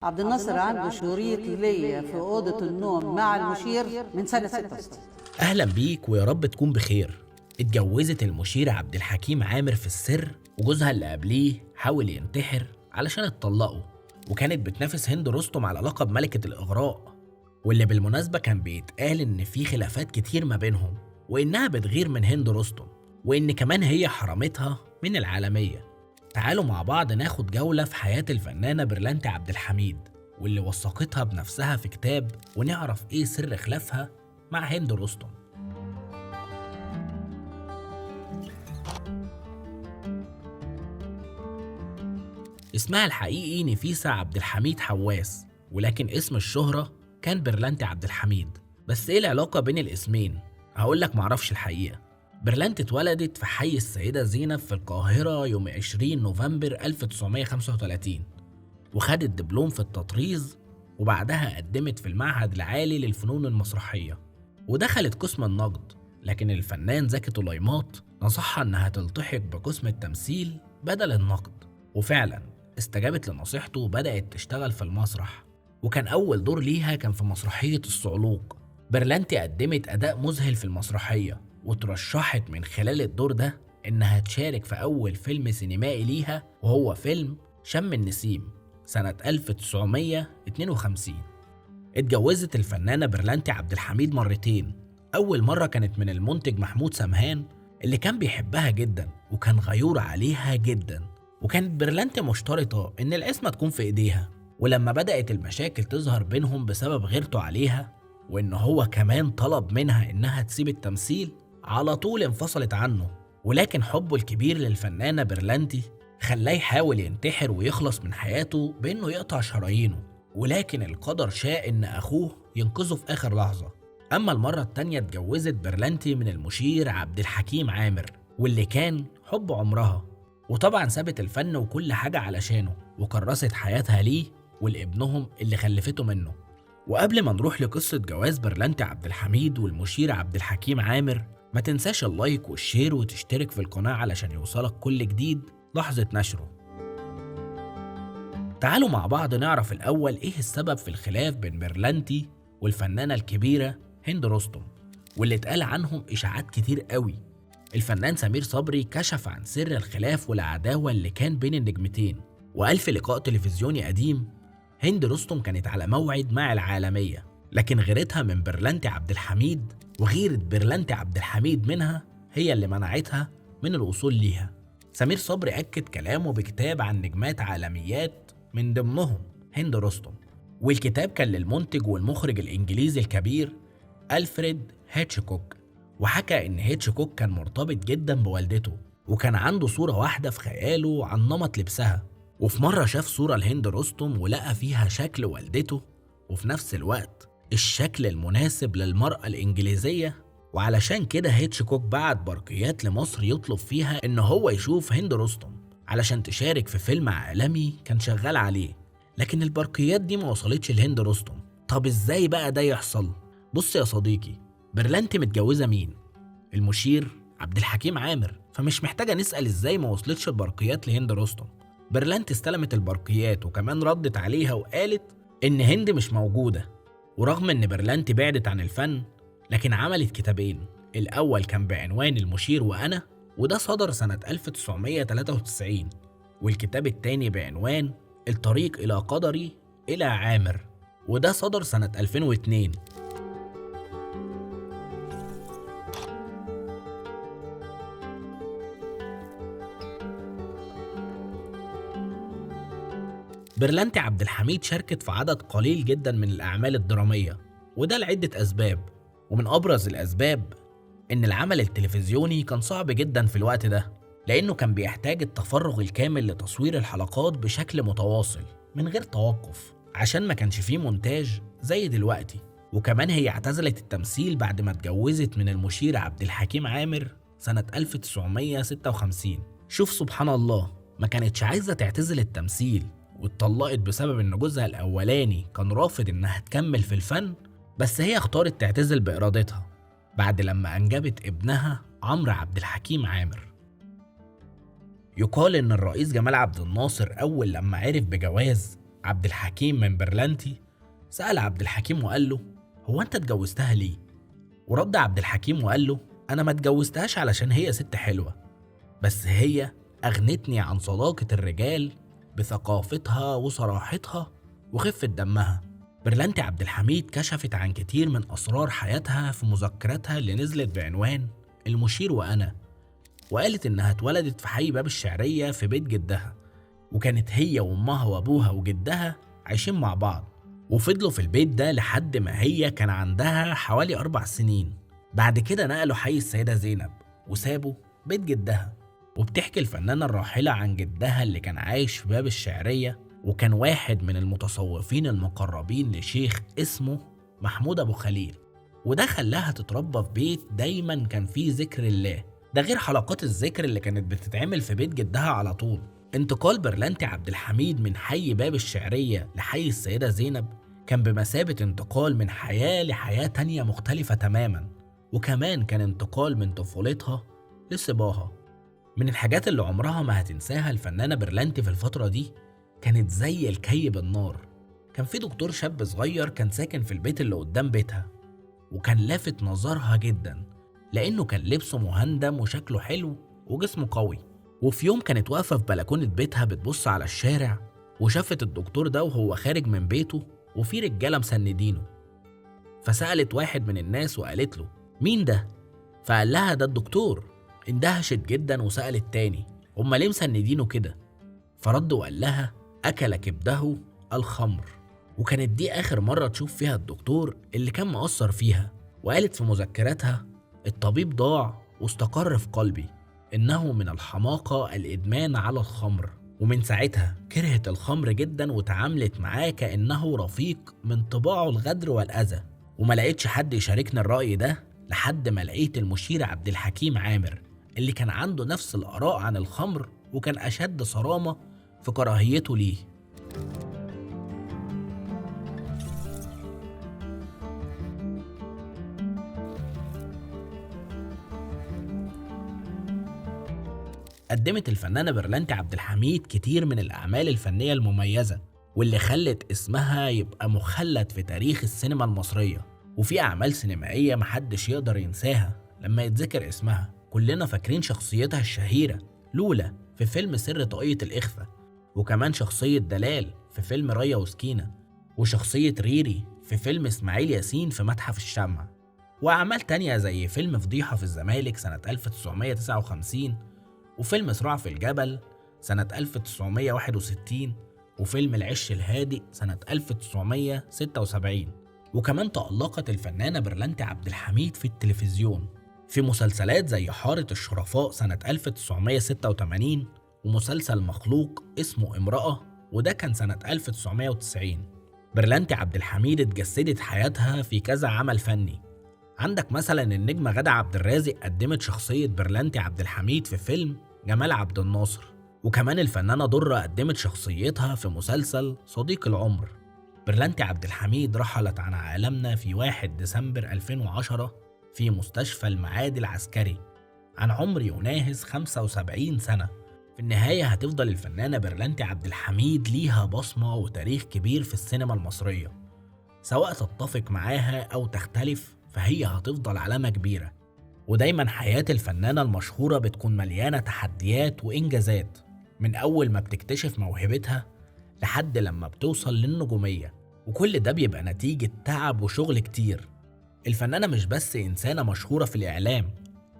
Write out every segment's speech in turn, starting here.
عبد الناصر عنده شريط ليا في أوضة النوم مع المشير من سنة 66. أهلا بيك ويا رب تكون بخير. اتجوزت المشير عبد الحكيم عامر في السر، وجوزها اللي قبليه حاول ينتحر علشان اتطلقوا، وكانت بتنافس هند رستم على لقب ملكة الإغراء، واللي بالمناسبة كان بيتقال إن في خلافات كتير ما بينهم، وإنها بتغير من هند رستم، وإن كمان هي حرمتها من العالمية. تعالوا مع بعض ناخد جولة في حياة الفنانة برلانتي عبد الحميد، واللي وثقتها بنفسها في كتاب، ونعرف إيه سر خلافها مع هند رستم. اسمها الحقيقي نفيسة عبد الحميد حواس، ولكن اسم الشهرة كان برلانتي عبد الحميد. بس ايه العلاقة بين الاسمين؟ هقولك معرفش الحقيقة. برلانتي اتولدت في حي السيدة زينب في القاهرة يوم 20 نوفمبر 1935، وخدت دبلوم في التطريز، وبعدها قدمت في المعهد العالي للفنون المسرحية ودخلت قسم النقد. لكن الفنان زكي طليمات نصحها انها تلتحق بقسم التمثيل بدل النقد، وفعلا استجابت لنصيحته وبدأت تشتغل في المسرح، وكان أول دور ليها كان في مسرحية الصعلوك. برلانتي قدمت أداء مذهل في المسرحية، وترشحت من خلال الدور ده إنها تشارك في أول فيلم سينمائي ليها، وهو فيلم شم النسيم سنة 1952. اتجوزت الفنانة برلانتي عبد الحميد مرتين. أول مرة كانت من المنتج محمود سمهان، اللي كان بيحبها جدا وكان غيور عليها جدا، وكانت برلانتي مشترطة إن العصمة تكون في إيديها. ولما بدأت المشاكل تظهر بينهم بسبب غيرته عليها، وإن هو كمان طلب منها إنها تسيب التمثيل، على طول انفصلت عنه. ولكن حبه الكبير للفنانة برلانتي خلاه يحاول ينتحر ويخلص من حياته بإنه يقطع شرايينه، ولكن القدر شاء إن أخوه ينقذه في آخر لحظة. أما المرة التانية اتجوزت برلانتي من المشير عبد الحكيم عامر، واللي كان حب عمرها، وطبعا سابت الفن وكل حاجة علشانه، وكرست حياتها ليه ولابنهم اللي خلفته منه. وقبل ما نروح لقصة جواز برلانتي عبد الحميد والمشير عبد الحكيم عامر، ما تنساش اللايك والشير وتشترك في القناة علشان يوصلك كل جديد لحظة نشره. تعالوا مع بعض نعرف الأول إيه السبب في الخلاف بين برلانتي والفنانة الكبيرة هند رستم، واللي اتقال عنهم إشاعات كتير قوي. الفنان سمير صبري كشف عن سر الخلاف والعداوة اللي كان بين النجمتين، وقال في لقاء تلفزيوني قديم: هند رستم كانت على موعد مع العالمية، لكن غيرتها من برلانتي عبد الحميد، وغيرة برلانتي عبد الحميد منها هي اللي منعتها من الوصول ليها. سمير صبري أكد كلامه بكتاب عن نجمات عالميات من ضمنهم هند رستم، والكتاب كان للمنتج والمخرج الإنجليزي الكبير ألفريد هيتشكوك، وحكى إن هيتشكوك كان مرتبط جدا بوالدته، وكان عنده صورة واحدة في خياله عن نمط لبسها، وفي مرة شاف صورة لهند رستم ولقى فيها شكل والدته، وفي نفس الوقت الشكل المناسب للمرأة الإنجليزية. وعلشان كده هيتشكوك بعت برقيات لمصر يطلب فيها إن هو يشوف هند رستم علشان تشارك في فيلم عالمي كان شغال عليه، لكن البرقيات دي ما وصلتش لهند رستم. طب إزاي بقى ده يحصل؟ بص يا صديقي، برلانتي متجوزة مين؟ المشير عبد الحكيم عامر، فمش محتاجة نسأل إزاي ما وصلتش البرقيات لهند رستم. برلانتي استلمت البرقيات وكمان ردت عليها وقالت إن هند مش موجودة. ورغم إن برلانتي بعدت عن الفن، لكن عملت كتابين، الأول كان بعنوان المشير وأنا، وده صدر سنة 1993، والكتاب التاني بعنوان الطريق إلى قدري إلى عامر، وده صدر سنة 2002. برلانتي عبد الحميد شاركت في عدد قليل جدا من الأعمال الدرامية، وده لعدة أسباب، ومن أبرز الأسباب إن العمل التلفزيوني كان صعب جدا في الوقت ده، لأنه كان بيحتاج التفرغ الكامل لتصوير الحلقات بشكل متواصل من غير توقف، عشان ما كانش فيه مونتاج زي دلوقتي. وكمان هي اعتزلت التمثيل بعد ما اتجوزت من المشير عبد الحكيم عامر سنة 1956. شوف سبحان الله، ما كانتش عايزة تعتزل التمثيل، واتطلقت بسبب ان جوزها الاولاني كان رافض انها تكمل في الفن، بس هي اختارت تعتزل بارادتها بعد لما انجبت ابنها عمرو عبد الحكيم عامر. يقال ان الرئيس جمال عبد الناصر اول لما عرف بجواز عبد الحكيم من برلنتي سأل عبد الحكيم وقال له: هو أنت اتجوزتها ليه؟ ورد عبد الحكيم وقال له: أنا ما اتجوزتهاش علشان هي ست حلوة، بس هي أغنتني عن صداقة الرجال بثقافتها وصراحتها وخفة دمها. برلنتي عبد الحميد كشفت عن كتير من أسرار حياتها في مذكراتها اللي نزلت بعنوان المشير وأنا، وقالت إنها اتولدت في حي باب الشعرية في بيت جدها، وكانت هي وأمها وأبوها وجدها عايشين مع بعض، وفضلوا في البيت ده لحد ما هي كان عندها حوالي 4 سنين. بعد كده نقلوا حي السيدة زينب وسابوا بيت جدها. وبتحكي الفنانة الراحلة عن جدها اللي كان عايش في باب الشعرية، وكان واحد من المتصوفين المقربين لشيخ اسمه محمود أبو خليل، وده خلاها تتربى في بيت دايما كان فيه ذكر الله، ده غير حلقات الذكر اللي كانت بتتعمل في بيت جدها على طول. انتقال برلنتي عبد الحميد من حي باب الشعرية لحي السيدة زينب كان بمثابة انتقال من حياة لحياة تانية مختلفة تماما، وكمان كان انتقال من طفولتها لصباها. من الحاجات اللي عمرها ما هتنساها الفنانة برلنتي في الفترة دي كانت زي الكي بالنار. كان في دكتور شاب صغير كان ساكن في البيت اللي قدام بيتها، وكان لافت نظرها جدا لأنه كان لبسه مهندم وشكله حلو وجسمه قوي. وفي يوم كانت واقفة في بلكونة بيتها بتبص على الشارع، وشافت الدكتور ده وهو خارج من بيته وفي رجالة مسندينه، فسألت واحد من الناس وقالت له: مين ده؟ فقال لها: ده الدكتور. اندهشت جدا وسألت تاني: هما ليه مسندينه كده؟ فرد وقال لها: أكل كبده الخمر. وكانت دي آخر مرة تشوف فيها الدكتور اللي كان مقصر فيها. وقالت في مذكراتها: الطبيب ضاع واستقر في قلبي، إنه من الحماقة الإدمان على الخمر. ومن ساعتها كرهت الخمر جدا وتعاملت معاه كأنه رفيق من طباعه الغدر والأذى. وما لقيتش حد يشاركني الرأي ده لحد ما لقيت المشير عبد الحكيم عامر اللي كان عنده نفس الآراء عن الخمر، وكان أشد صرامة في كراهيته ليه. قدمت الفنانة برلنتي عبد الحميد كتير من الأعمال الفنية المميزة واللي خلت اسمها يبقى مخلد في تاريخ السينما المصرية. وفي أعمال سينمائية محدش يقدر ينساها لما يتذكر اسمها. كلنا فاكرين شخصيتها الشهيرة لولا في فيلم سر طاقية الإخفاء، وكمان شخصية دلال في فيلم ريا وسكينة، وشخصية ريري في فيلم إسماعيل ياسين في متحف الشمع، وأعمال تانية زي فيلم فضيحة في الزمالك سنة 1959، وفيلم صراع في الجبل سنة 1961، وفيلم العش الهادئ سنة 1976. وكمان تألقت الفنانة برلنتي عبد الحميد في التلفزيون في مسلسلات زي حارة الشرفاء سنة 1986، ومسلسل مخلوق اسمه امرأة وده كان سنة 1990. برلنتي عبد الحميد اتجسدت حياتها في كذا عمل فني. عندك مثلا النجمة غادة عبد الرازق قدمت شخصية برلنتي عبد الحميد في فيلم جمال عبد الناصر، وكمان الفنانة درة قدمت شخصيتها في مسلسل صديق العمر. برلنتي عبد الحميد رحلت عن عالمنا في 1 ديسمبر 2010 في مستشفى المعادي العسكري عن عمر يناهز 75 سنة. في النهاية هتفضل الفنانة برلنتي عبد الحميد ليها بصمة وتاريخ كبير في السينما المصرية، سواء تتفق معاها أو تختلف فهي هتفضل علامة كبيرة. ودايما حياة الفنانة المشهورة بتكون مليانة تحديات وإنجازات، من أول ما بتكتشف موهبتها لحد لما بتوصل للنجومية، وكل ده بيبقى نتيجة تعب وشغل كتير. الفنانة مش بس إنسانة مشهورة في الإعلام،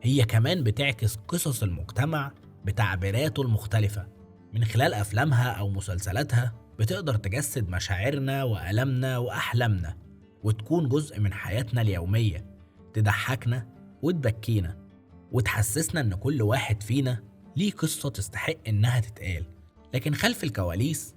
هي كمان بتعكس قصص المجتمع بتعبيراته المختلفة. من خلال أفلامها أو مسلسلاتها بتقدر تجسد مشاعرنا وألمنا وأحلامنا، وتكون جزء من حياتنا اليومية، تضحكنا وتبكينا وتحسسنا إن كل واحد فينا ليه قصة تستحق إنها تتقال. لكن خلف الكواليس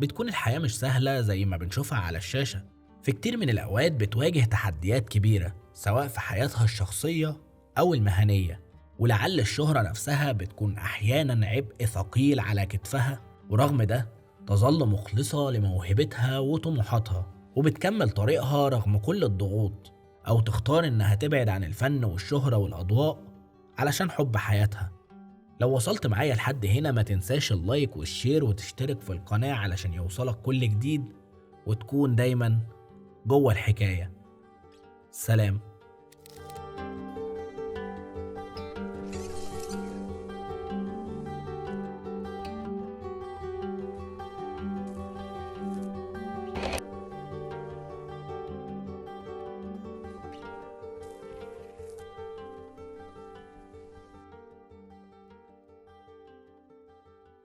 بتكون الحياة مش سهلة زي ما بنشوفها على الشاشة. في كتير من الأوقات بتواجه تحديات كبيرة سواء في حياتها الشخصية أو المهنية، ولعل الشهرة نفسها بتكون أحيانا عبء ثقيل على كتفها، ورغم ده تظل مخلصة لموهبتها وطموحاتها، وبتكمل طريقها رغم كل الضغوط، أو تختار إنها تبعد عن الفن والشهرة والأضواء علشان حب حياتها. لو وصلت معايا لحد هنا ما تنساش اللايك والشير وتشترك في القناة علشان يوصلك كل جديد، وتكون دايما جوه الحكاية. سلام.